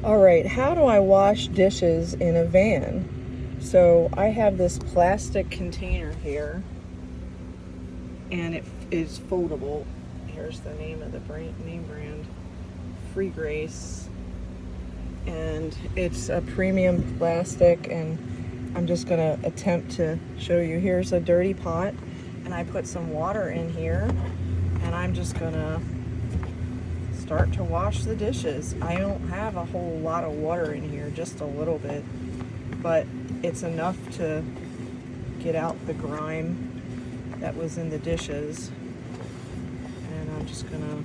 All right, how do I wash dishes in a van? So I have this plastic container here, and it is foldable. Here's the name of the name brand, Free Grace, and it's a premium plastic. And I'm just gonna attempt to show you. Here's a dirty pot, and I put some water in here, and I'm just gonna start to wash the dishes. I don't have a whole lot of water in here, just a little bit, but it's enough to get out the grime that was in the dishes. And I'm just gonna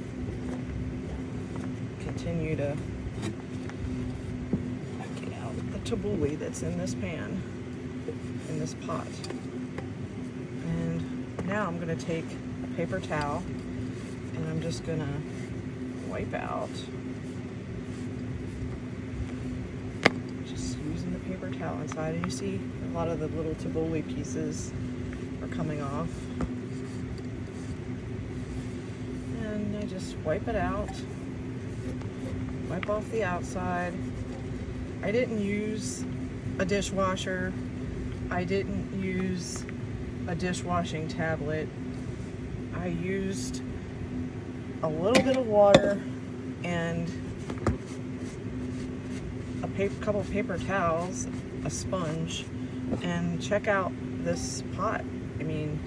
continue to get out the tabbouleh that's in this pan, in this pot. And now I'm gonna take a paper towel, and I'm just gonna wipe out, just using the paper towel inside. And you see a lot of the little tabbouleh pieces are coming off, and I just wipe it out, wipe off the outside. I didn't use a dishwasher, I didn't use a dishwashing tablet. I used a little bit of water and a couple of paper towels, a sponge, and check out this pot. I mean,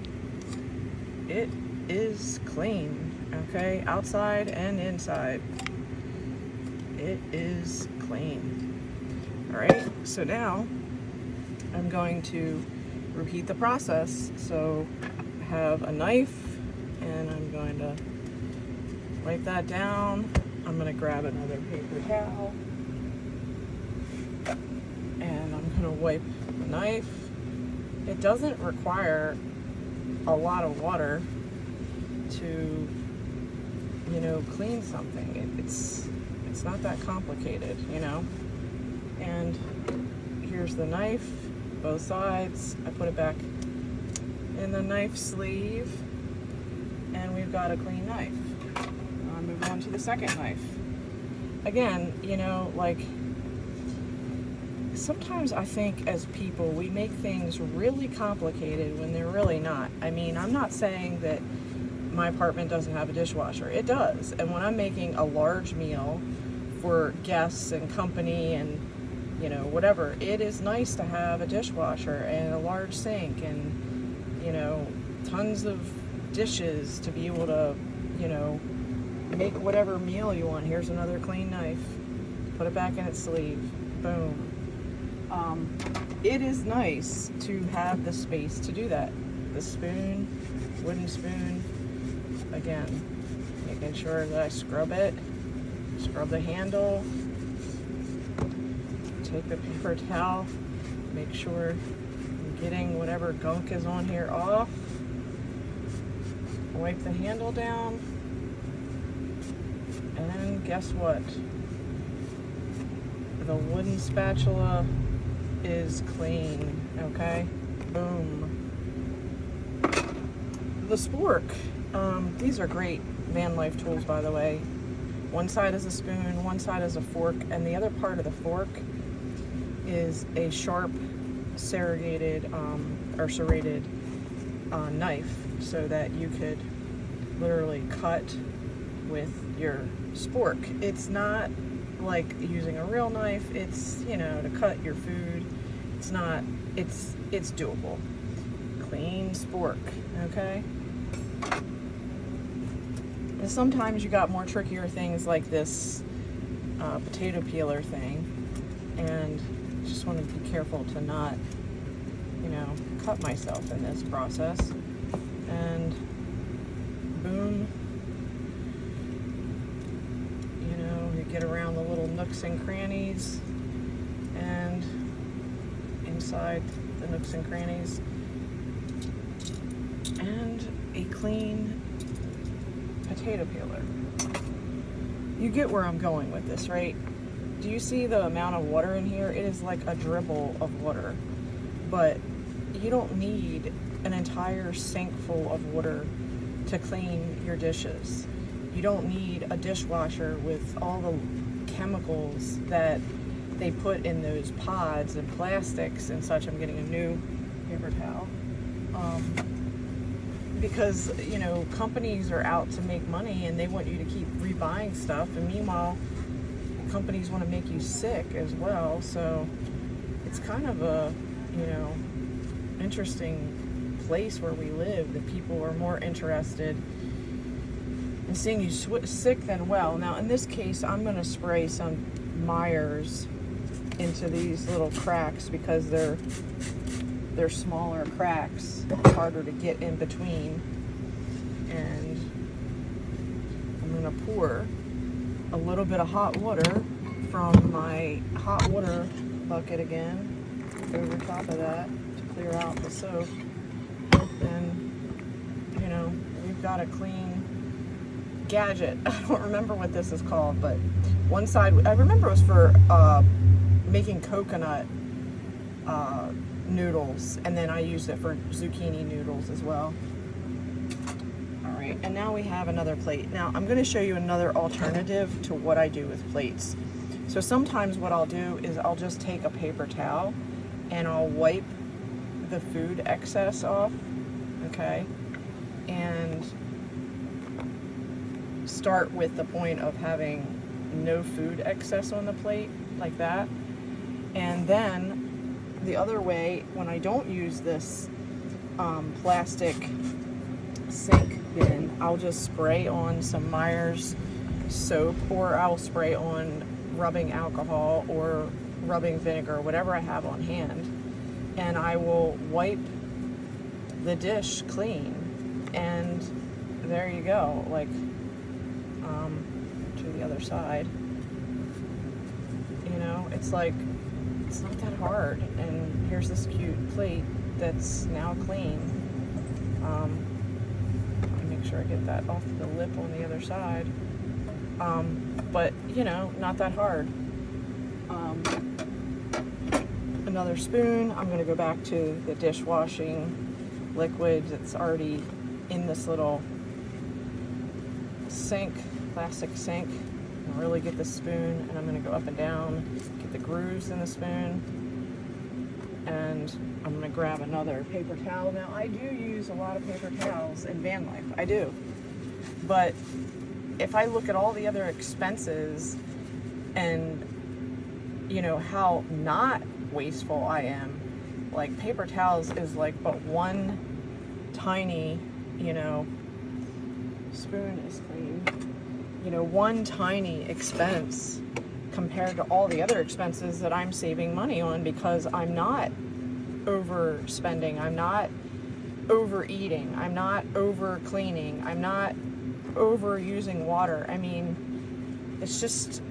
it is clean, okay? Outside and inside. It is clean. All right, so now I'm going to repeat the process. So I have a knife, and I'm going to wipe that down. I'm gonna grab another paper towel, and I'm gonna wipe the knife. It doesn't require a lot of water to, clean something. It's not that complicated, And here's the knife, both sides. I put it back in the knife sleeve, and we've got a clean knife. Move on to the second knife. Again, sometimes I think as people, we make things really complicated when they're really not. I mean, I'm not saying that my apartment doesn't have a dishwasher. It does. And when I'm making a large meal for guests and company and, whatever, it is nice to have a dishwasher and a large sink and, tons of dishes to be able to, make whatever meal you want. Here's another clean knife. Put it back in its sleeve. Boom. It is nice to have the space to do that. The spoon, wooden spoon, again, making sure that I scrub it, scrub the handle, take the paper towel, make sure I'm getting whatever gunk is on here off, wipe the handle down, and guess what? The wooden spatula is clean, okay? Boom. The spork. These are great van life tools, by the way. One side is a spoon, one side is a fork, and the other part of the fork is a sharp serrated knife, so that you could literally cut with your spork. It's not like using a real knife. It's, to cut your food. It's doable. Clean spork, okay? And sometimes you got more trickier things like this potato peeler thing, and just want to be careful to not, cut myself in this process. And boom, you get around the little nooks and crannies, and inside the nooks and crannies, and a clean potato peeler. You get where I'm going with this, right? Do you see the amount of water in here? It is like a dribble of water, but you don't need an entire sink full of water to clean your dishes. You don't need a dishwasher with all the chemicals that they put in those pods and plastics and such. I'm getting a new paper towel. Because, you know, companies are out to make money and they want you to keep rebuying stuff, and meanwhile, companies want to make you sick as well. So it's kind of a, you know, interesting place where we live, that people are more interested in seeing you sick than well. Now, in this case, I'm going to spray some Myers into these little cracks because they're smaller cracks, harder to get in between. And I'm going to pour a little bit of hot water from my hot water bucket again over top of that to clear out the soap. And, you know, we've got a clean gadget. I don't remember what this is called, but one side, I remember it was for making coconut noodles, and then I used it for zucchini noodles as well. Alright, and now we have another plate. Now I'm going to show you another alternative to what I do with plates. So sometimes what I'll do is I'll just take a paper towel and I'll wipe the food excess off, okay, and start with the point of having no food excess on the plate, like that. And then the other way, when I don't use this plastic sink bin, I'll just spray on some Myers soap, or I'll spray on rubbing alcohol or rubbing vinegar, whatever I have on hand, and I will wipe the dish clean. And there you go, like to the other side. You know, it's like, it's not that hard. And here's this cute plate that's now clean. Let me make sure I get that off the lip on the other side. But, you know, not that hard. Another spoon. I'm going to go back to the dishwashing liquid that's already in this little sink, plastic sink. And really get the spoon, and I'm going to go up and down, get the grooves in the spoon, and I'm going to grab another paper towel. Now, I do use a lot of paper towels in van life. I do. But if I look at all the other expenses and, you know, how not wasteful I am, like paper towels is like but one tiny, you know, spoon is clean, you know, one tiny expense compared to all the other expenses that I'm saving money on, because I'm not overspending, I'm not overeating, I'm not over cleaning, I'm not overusing water. I mean, it's just,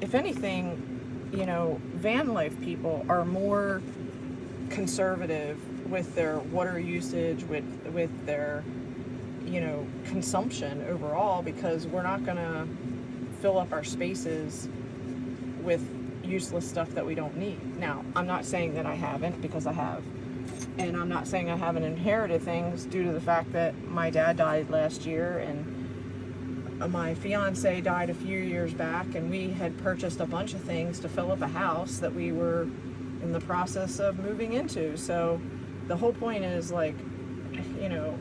if anything, you know, van life people are more conservative with their water usage, with their, you know, consumption overall, because we're not going to fill up our spaces with useless stuff that we don't need. Now, I'm not saying that I haven't, because I have. And I'm not saying I haven't inherited things due to the fact that my dad died last year, and my fiance died a few years back, and we had purchased a bunch of things to fill up a house that we were in the process of moving into. So the whole point is, like, you know,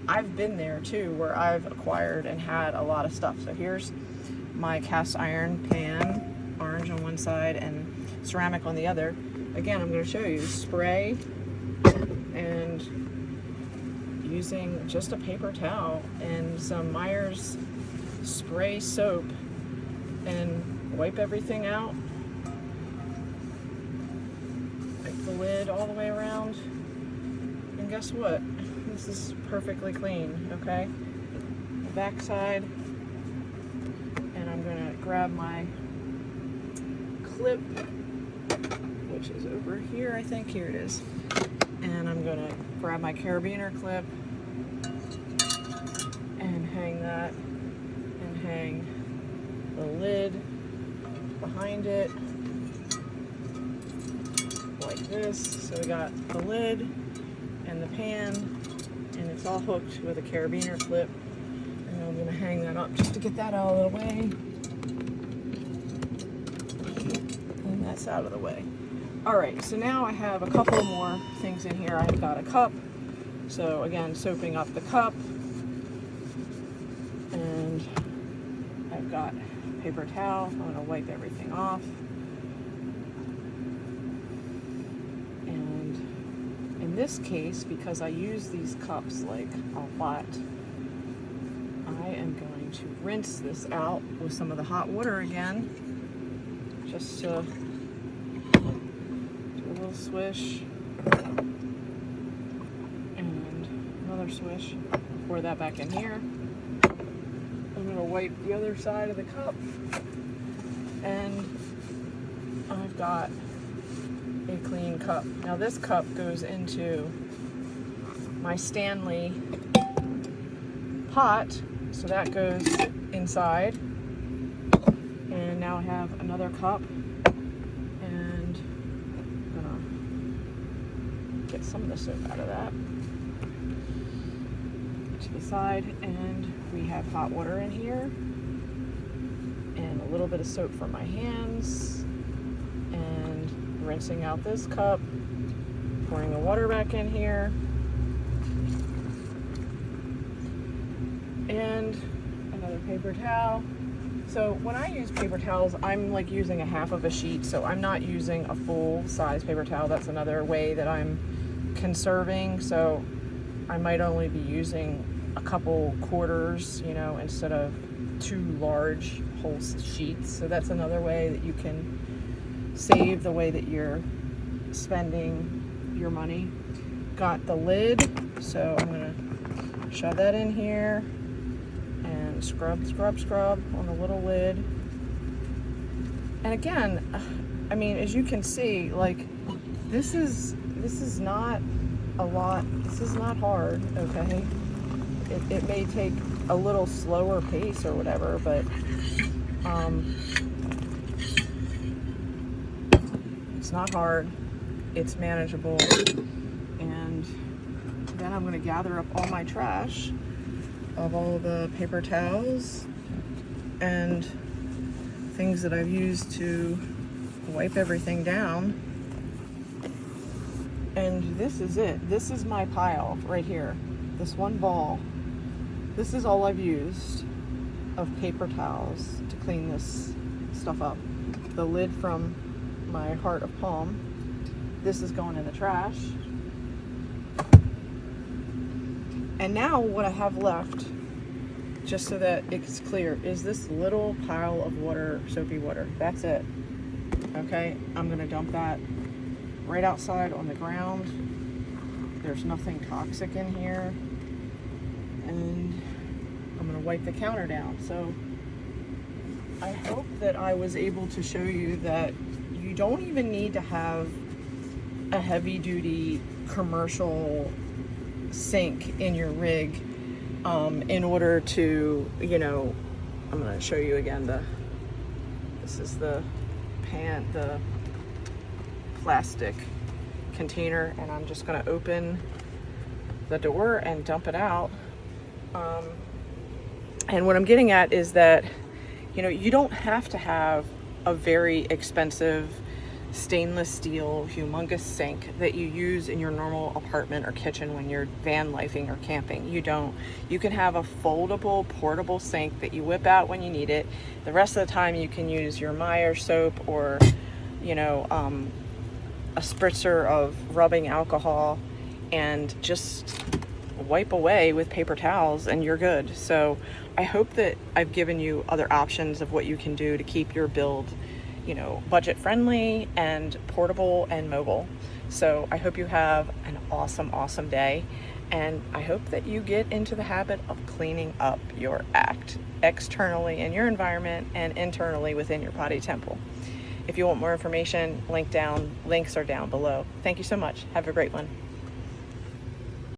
I've been there too, where I've acquired and had a lot of stuff. So here's my cast iron pan, orange on one side and ceramic on the other. Again, I'm going to show you spray, and using just a paper towel and some Myers spray soap, and wipe everything out, wipe the lid all the way around, and guess what? This is perfectly clean, okay? The back side, and I'm gonna grab my clip, which is over here, I think. Here it is. And I'm gonna grab my carabiner clip and hang that, and hang the lid behind it like this. So we got the lid and the pan, and it's all hooked with a carabiner clip. And I'm gonna hang that up just to get that out of the way. that's out of the way. All right, so now I have a couple more things in here. I've got a cup. So again, soaping up the cup. And I've got paper towel. I'm gonna wipe everything off. And in this case, because I use these cups like a lot, I am going to rinse this out with some of the hot water again, just to do a little swish and another swish. Pour that back in here. I'm going to wipe the other side of the cup, and I've got a clean cup. Now this cup goes into my Stanley pot, so that goes inside. And now I have another cup, and I'm gonna get some of the soap out of that to the side. And we have hot water in here, and a little bit of soap for my hands, and rinsing out this cup, pouring the water back in here, and another paper towel. So when I use paper towels, I'm like using a half of a sheet, so I'm not using a full size paper towel. That's another way that I'm conserving. So I might only be using a couple quarters, you know, instead of 2 large whole sheets. So that's another way that you can save the way that you're spending your money. Got the lid, so I'm gonna shove that in here and scrub on the little lid. And again, I mean, as you can see, like this is not a lot. This is not hard, okay? It may take a little slower pace or whatever, but it's not hard. It's manageable. And then I'm going to gather up all my trash of all the paper towels and things that I've used to wipe everything down. And this is it. This is my pile right here. This one ball. This is all I've used of paper towels to clean this stuff up. The lid from my heart of palm. This is going in the trash. And now what I have left, just so that it's clear, is this little pile of water, soapy water. That's it. Okay, I'm gonna dump that right outside on the ground. There's nothing toxic in here. And I'm gonna wipe the counter down. So I hope that I was able to show you that you don't even need to have a heavy duty commercial sink in your rig in order to, you know, I'm gonna show you again this is the plastic container, and I'm just gonna open the door and dump it out. And what I'm getting at is that, you know, you don't have to have a very expensive stainless steel humongous sink that you use in your normal apartment or kitchen when you're van lifing or camping. You don't. You can have a foldable portable sink that you whip out when you need it. The rest of the time you can use your Meyer soap or, you know, a spritzer of rubbing alcohol and just wipe away with paper towels and you're good. So I hope that I've given you other options of what you can do to keep your build, you know, budget friendly and portable and mobile. So I hope you have an awesome day, and I hope that you get into the habit of cleaning up your act externally in your environment and internally within your body temple. If you want more information, links are down below. Thank you so much. Have a great one.